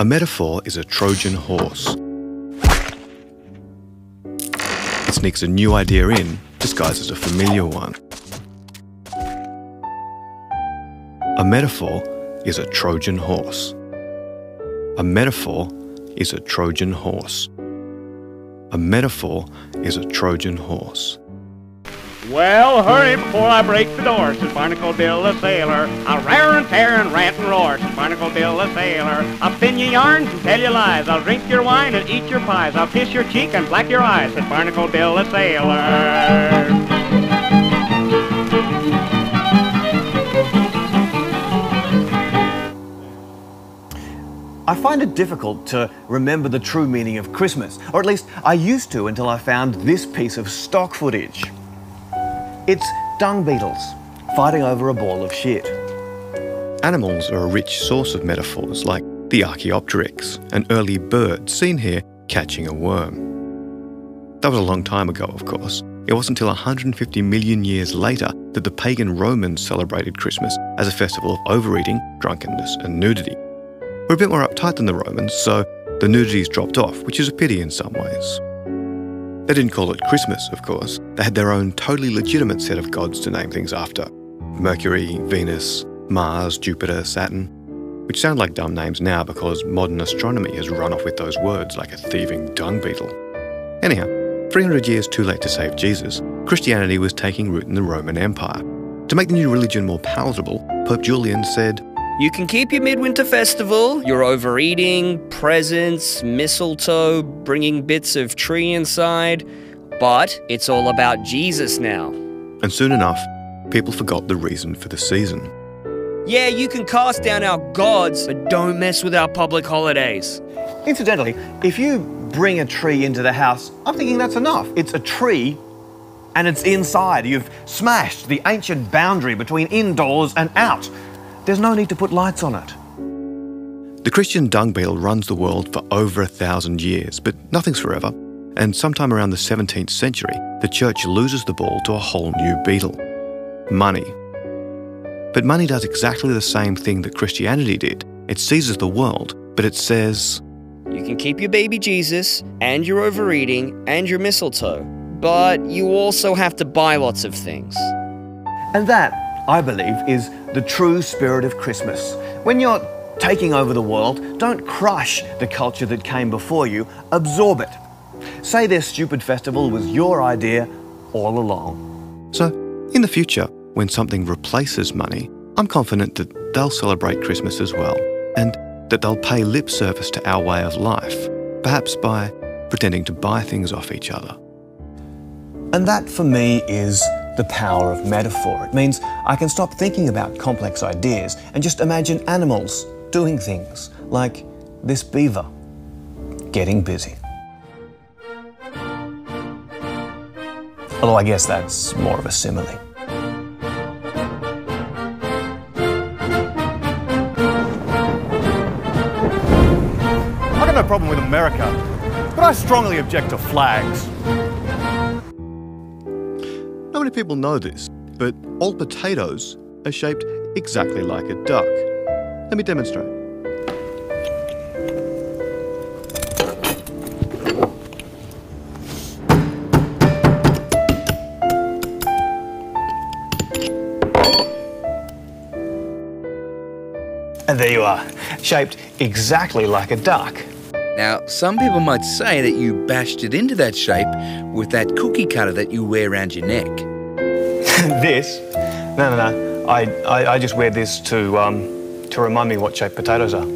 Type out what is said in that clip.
A metaphor is a Trojan horse. It sneaks a new idea in, disguised as a familiar one. A metaphor is a Trojan horse. A metaphor is a Trojan horse. A metaphor is a Trojan horse. Well, hurry before I break the door, says Barnacle Bill the sailor. I'll roar and tear and rant and roar, says Barnacle Bill the sailor. I'll spin you yarns and tell you lies. I'll drink your wine and eat your pies. I'll kiss your cheek and black your eyes, says Barnacle Bill the sailor. I find it difficult to remember the true meaning of Christmas, or at least I used to until I found this piece of stock footage. It's dung beetles fighting over a ball of shit. Animals are a rich source of metaphors, like the Archaeopteryx, an early bird seen here catching a worm. That was a long time ago, of course. It wasn't until 150 million years later that the pagan Romans celebrated Christmas as a festival of overeating, drunkenness and nudity. We're a bit more uptight than the Romans, so the nudity's dropped off, which is a pity in some ways. They didn't call it Christmas, of course. They had their own totally legitimate set of gods to name things after. Mercury, Venus, Mars, Jupiter, Saturn. Which sound like dumb names now because modern astronomy has run off with those words like a thieving dung beetle. Anyhow, 300 years too late to save Jesus, Christianity was taking root in the Roman Empire. To make the new religion more palatable, Pope Julian said, "You can keep your midwinter festival, your overeating, presents, mistletoe, bringing bits of tree inside, but it's all about Jesus now." And soon enough, people forgot the reason for the season. Yeah, you can cast down our gods, but don't mess with our public holidays. Incidentally, if you bring a tree into the house, I'm thinking that's enough. It's a tree and it's inside. You've smashed the ancient boundary between indoors and out. There's no need to put lights on it. The Christian dung beetle runs the world for over 1,000 years, but nothing's forever. And sometime around the 17th century, the church loses the ball to a whole new beetle: money. But money does exactly the same thing that Christianity did. It seizes the world, but it says, You can keep your baby Jesus, and your overeating, and your mistletoe, but you also have to buy lots of things. And that, I believe, is the true spirit of Christmas. When you're taking over the world, don't crush the culture that came before you, absorb it. Say their stupid festival was your idea all along. So, in the future, when something replaces money, I'm confident that they'll celebrate Christmas as well, and that they'll pay lip service to our way of life, perhaps by pretending to buy things off each other. And that, for me, is the power of metaphor. It means I can stop thinking about complex ideas and just imagine animals doing things, like this beaver getting busy. Although I guess that's more of a simile. I got no problem with America, but I strongly object to flags. Not many people know this, but all potatoes are shaped exactly like a duck. Let me demonstrate. And there you are, shaped exactly like a duck. Now, some people might say that you bashed it into that shape with that cookie cutter that you wear around your neck. This? No. I just wear this to remind me what shape potatoes are.